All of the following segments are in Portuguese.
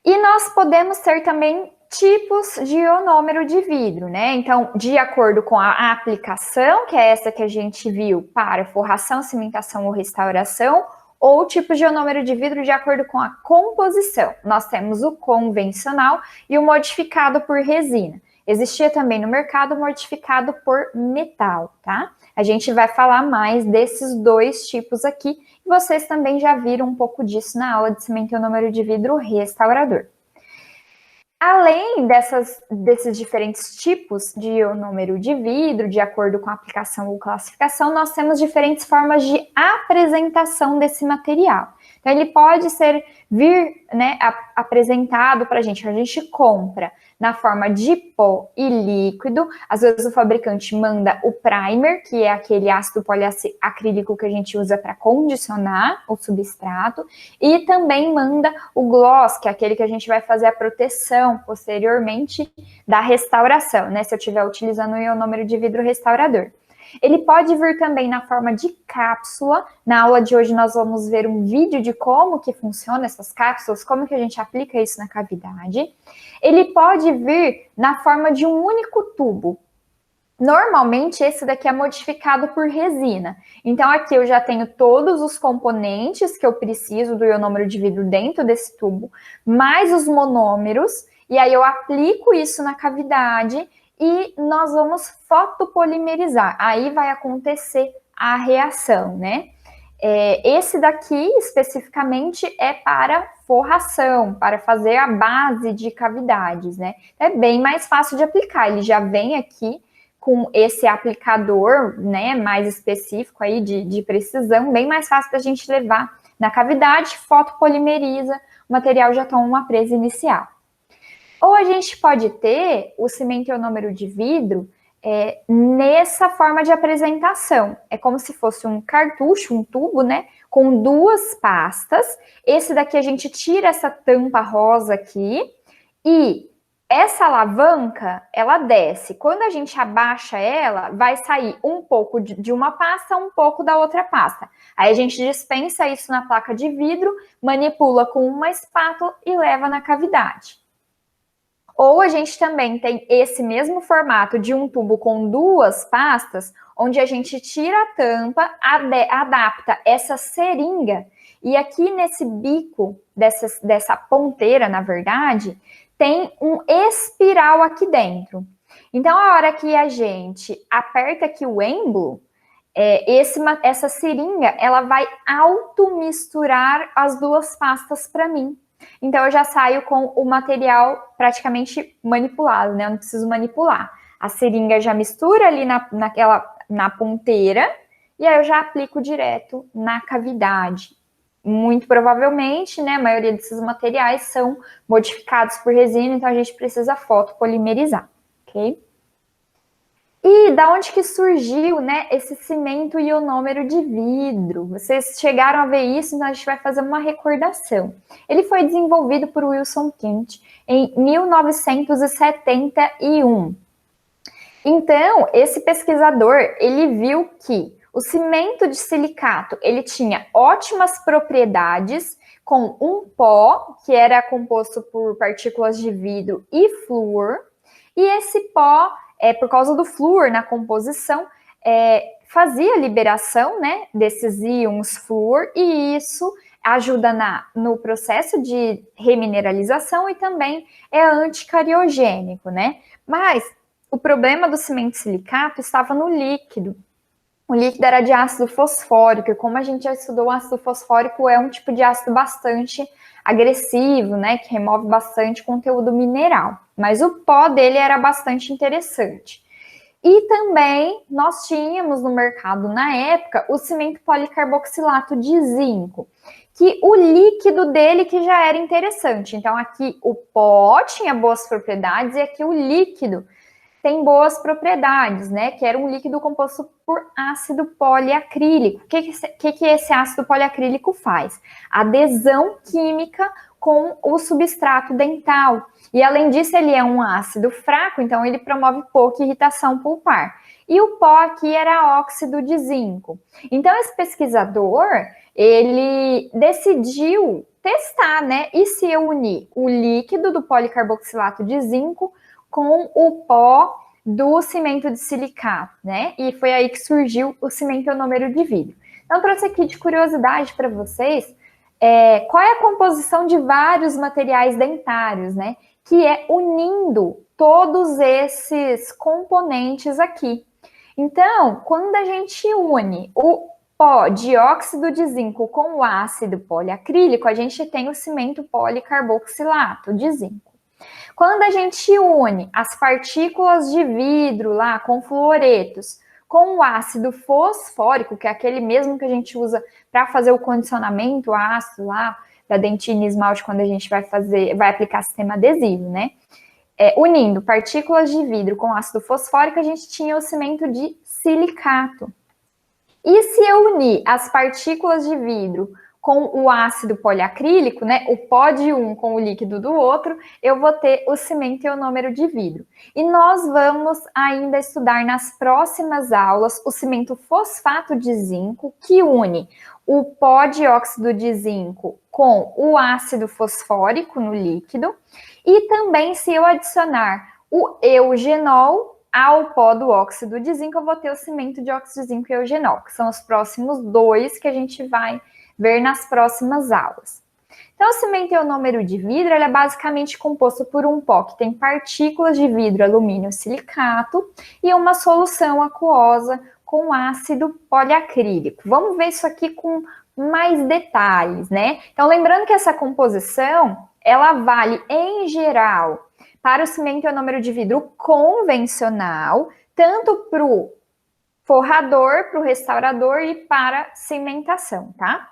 E nós podemos ter também tipos de ionômero de vidro, né? Então, de acordo com a aplicação, que é essa que a gente viu para forração, cimentação ou restauração, ou tipos de ionômero de vidro de acordo com a composição. Nós temos o convencional e o modificado por resina. Existia também no mercado modificado por metal, tá? A gente vai falar mais desses dois tipos aqui. Vocês também já viram um pouco disso na aula de cimento e ionômero de vidro restaurador. Além desses diferentes tipos de ionômero de vidro, de acordo com a aplicação ou classificação, nós temos diferentes formas de apresentação desse material. Então, ele pode apresentado para a gente compra na forma de pó e líquido. Às vezes o fabricante manda o primer, que é aquele ácido poliacrílico que a gente usa para condicionar o substrato, e também manda o gloss, que é aquele que a gente vai fazer a proteção posteriormente da restauração, né? Se eu estiver utilizando o ionômero de vidro restaurador. Ele pode vir também na forma de cápsula. Na aula de hoje nós vamos ver um vídeo de como que funciona essas cápsulas, como que a gente aplica isso na cavidade. Ele pode vir na forma de um único tubo. Normalmente esse daqui é modificado por resina. Então aqui eu já tenho todos os componentes que eu preciso do ionômero de vidro dentro desse tubo, mais os monômeros, e aí eu aplico isso na cavidade e nós vamos fotopolimerizar. Aí vai acontecer a reação, né? Esse daqui, especificamente, é para forração, para fazer a base de cavidades, né? É bem mais fácil de aplicar, ele já vem aqui com esse aplicador, né, mais específico aí de precisão, bem mais fácil da gente levar na cavidade, fotopolimeriza, o material já toma uma presa inicial. Ou a gente pode ter o cimento ionômero de vidro nessa forma de apresentação. É como se fosse um cartucho, um tubo, né? Com duas pastas. Esse daqui a gente tira essa tampa rosa aqui e essa alavanca, ela desce. Quando a gente abaixa ela, vai sair um pouco de uma pasta, um pouco da outra pasta. Aí a gente dispensa isso na placa de vidro, manipula com uma espátula e leva na cavidade. Ou a gente também tem esse mesmo formato de um tubo com duas pastas, onde a gente tira a tampa, adapta essa seringa, e aqui nesse bico dessa ponteira, na verdade, tem um espiral aqui dentro. Então, a hora que a gente aperta aqui o êmbolo, essa seringa, ela vai auto-misturar as duas pastas para mim. Então, eu já saio com o material praticamente manipulado, né? Eu não preciso manipular. A seringa já mistura ali na ponteira e aí eu já aplico direto na cavidade. Muito provavelmente, né? A maioria desses materiais são modificados por resina, então a gente precisa fotopolimerizar, ok? E da onde que surgiu, né, esse cimento ionômero de vidro? Vocês chegaram a ver isso, então a gente vai fazer uma recordação. Ele foi desenvolvido por Wilson Kent em 1971. Então, esse pesquisador, ele viu que o cimento de silicato, ele tinha ótimas propriedades com um pó, que era composto por partículas de vidro e flúor, e esse pó, por causa do flúor na composição, fazia a liberação, né, desses íons flúor, e isso ajuda no processo de remineralização e também é anticariogênico, né? Mas o problema do cimento silicato estava no líquido. O líquido era de ácido fosfórico, e como a gente já estudou, o ácido fosfórico é um tipo de ácido bastante agressivo, né, que remove bastante conteúdo mineral. Mas o pó dele era bastante interessante. E também nós tínhamos no mercado, na época, o cimento policarboxilato de zinco, que o líquido dele que já era interessante. Então, aqui o pó tinha boas propriedades e aqui o líquido tem boas propriedades, né? Que era um líquido composto por ácido poliacrílico. O que esse ácido poliacrílico faz? Adesão química com o substrato dental. E além disso, ele é um ácido fraco, então ele promove pouca irritação pulpar. E o pó aqui era óxido de zinco. Então, esse pesquisador, ele decidiu testar, né? E se eu unir o líquido do policarboxilato de zinco com o pó do cimento de silicato, né? E foi aí que surgiu o cimento ionômero de vidro. Então, trouxe aqui de curiosidade para vocês qual é a composição de vários materiais dentários, né? Que é unindo todos esses componentes aqui. Então, quando a gente une o pó dióxido de zinco com o ácido poliacrílico, a gente tem o cimento policarboxilato de zinco. Quando a gente une as partículas de vidro lá com fluoretos com o ácido fosfórico, que é aquele mesmo que a gente usa para fazer o condicionamento ácido lá da dentina e esmalte quando a gente vai aplicar sistema adesivo, né? Unindo partículas de vidro com ácido fosfórico, a gente tinha o cimento de silicato. E se eu unir as partículas de vidro com o ácido poliacrílico, né, o pó de um com o líquido do outro, eu vou ter o cimento ionômero de vidro. E nós vamos ainda estudar nas próximas aulas o cimento fosfato de zinco, que une o pó dióxido de zinco com o ácido fosfórico no líquido, e também se eu adicionar o eugenol ao pó do óxido de zinco, eu vou ter o cimento de óxido de zinco e eugenol, que são os próximos dois que a gente vai ver nas próximas aulas. Então, o cimento ionômero de vidro ele é basicamente composto por um pó que tem partículas de vidro, alumínio, silicato e uma solução aquosa com ácido poliacrílico. Vamos ver isso aqui com mais detalhes, né? Então, lembrando que essa composição, ela vale, em geral, para o cimento ionômero de vidro convencional, tanto para o forrador, para o restaurador e para cimentação, tá?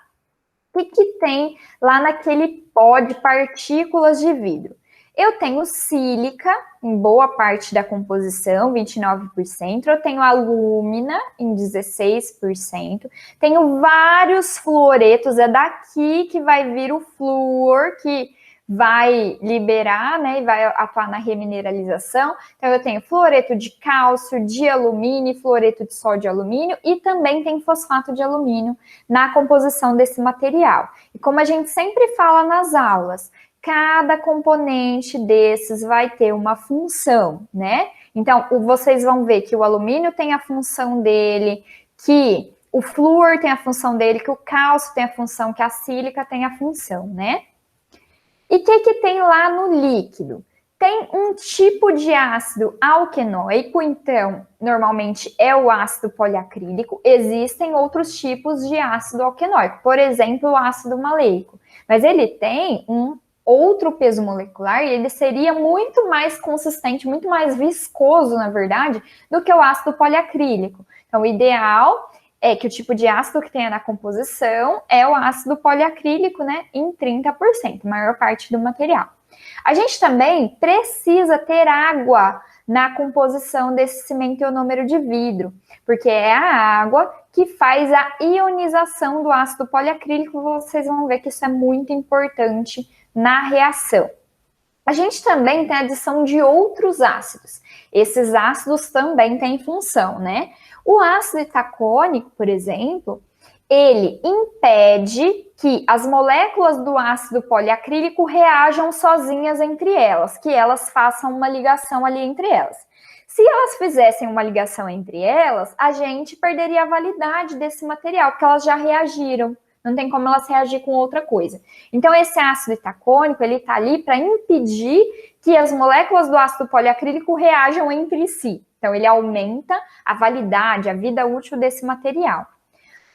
O que tem lá naquele pó de partículas de vidro? Eu tenho sílica em boa parte da composição, 29%. Eu tenho alúmina em 16%. Tenho vários fluoretos, é daqui que vai vir o flúor, que vai liberar, né, e vai atuar na remineralização. Então, eu tenho fluoreto de cálcio, de alumínio, fluoreto de sódio de alumínio e também tem fosfato de alumínio na composição desse material. E como a gente sempre fala nas aulas, cada componente desses vai ter uma função, né? Então, vocês vão ver que o alumínio tem a função dele, que o flúor tem a função dele, que o cálcio tem a função, que a sílica tem a função, né? E o que tem lá no líquido? Tem um tipo de ácido alquenoico, então, normalmente é o ácido poliacrílico. Existem outros tipos de ácido alquenoico, por exemplo, o ácido maleico. Mas ele tem um outro peso molecular e ele seria muito mais consistente, muito mais viscoso, na verdade, do que o ácido poliacrílico. Então, o ideal é que o tipo de ácido que tenha na composição é o ácido poliacrílico, né, em 30%, maior parte do material. A gente também precisa ter água na composição desse cimento ionômero de vidro, porque é a água que faz a ionização do ácido poliacrílico. Vocês vão ver que isso é muito importante na reação. A gente também tem a adição de outros ácidos. Esses ácidos também têm função, né? O ácido itacônico, por exemplo, ele impede que as moléculas do ácido poliacrílico reajam sozinhas entre elas, que elas façam uma ligação ali entre elas. Se elas fizessem uma ligação entre elas, a gente perderia a validade desse material, porque elas já reagiram. Não tem como elas reagir com outra coisa. Então, esse ácido itacônico, ele está ali para impedir que as moléculas do ácido poliacrílico reajam entre si. Então, ele aumenta a validade, a vida útil desse material.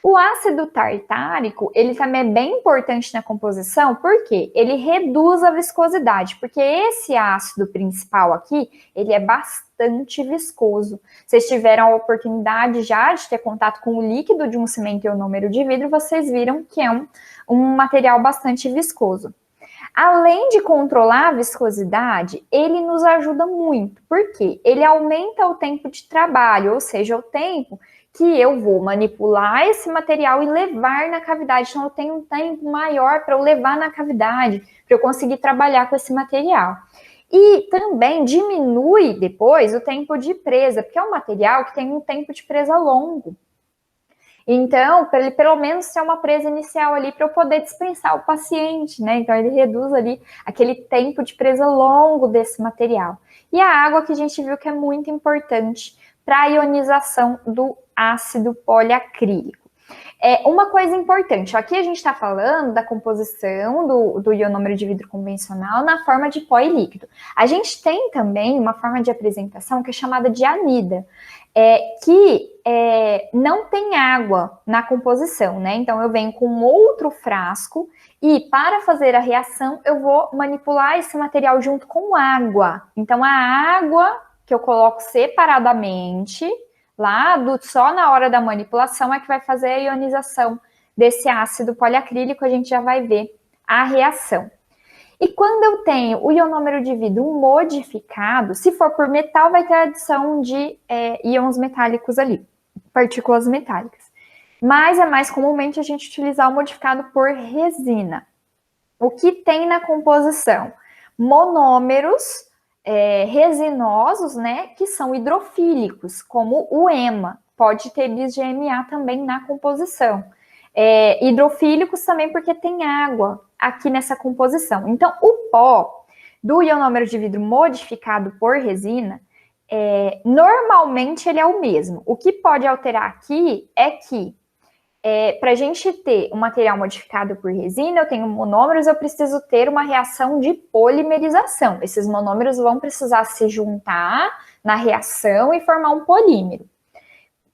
O ácido tartárico, ele também é bem importante na composição, porque ele reduz a viscosidade, porque esse ácido principal aqui, ele é bastante viscoso. Vocês tiveram a oportunidade já de ter contato com o líquido de um cimento ionômero de vidro, vocês viram que é um material bastante viscoso. Além de controlar a viscosidade, ele nos ajuda muito, porque ele aumenta o tempo de trabalho, ou seja, o tempo que eu vou manipular esse material e levar na cavidade. Então, eu tenho um tempo maior para eu levar na cavidade, para eu conseguir trabalhar com esse material. E também diminui depois o tempo de presa, porque é um material que tem um tempo de presa longo. Então, para ele pelo menos ter uma presa inicial ali para eu poder dispensar o paciente, né? Então, ele reduz ali aquele tempo de presa longo desse material. E a água que a gente viu que é muito importante para a ionização do ácido poliacrílico. Uma coisa importante, aqui a gente está falando da composição do ionômero de vidro convencional na forma de pó e líquido. A gente tem também uma forma de apresentação que é chamada de anida, que não tem água na composição, né? Então eu venho com outro frasco e para fazer a reação eu vou manipular esse material junto com água. Então a água que eu coloco separadamente lá, só na hora da manipulação é que vai fazer a ionização desse ácido poliacrílico, a gente já vai ver a reação. E quando eu tenho o ionômero de vidro modificado, se for por metal, vai ter a adição de íons metálicos ali, partículas metálicas. Mas é mais comumente a gente utilizar o modificado por resina. O que tem na composição? Monômeros resinosos, né, que são hidrofílicos, como o EMA, pode ter bis-GMA também na composição. Hidrofílicos também porque tem água aqui nessa composição. Então, o pó do ionômero de vidro modificado por resina, normalmente ele é o mesmo. O que pode alterar aqui é que para a gente ter um material modificado por resina, eu tenho monômeros, eu preciso ter uma reação de polimerização. Esses monômeros vão precisar se juntar na reação e formar um polímero.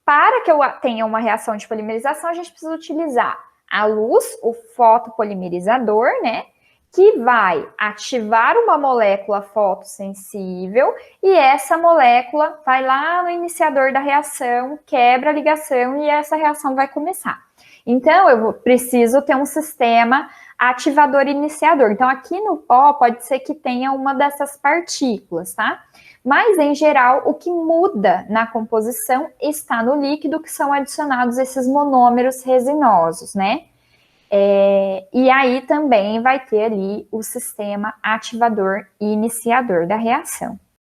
Para que eu tenha uma reação de polimerização, a gente precisa utilizar a luz, o fotopolimerizador, né? Que vai ativar uma molécula fotossensível e essa molécula vai lá no iniciador da reação, quebra a ligação e essa reação vai começar. Então, eu preciso ter um sistema ativador iniciador. Então, aqui no pó pode ser que tenha uma dessas partículas, tá? Mas, em geral, o que muda na composição está no líquido, que são adicionados esses monômeros resinosos, né? E aí também vai ter ali o sistema ativador e iniciador da reação.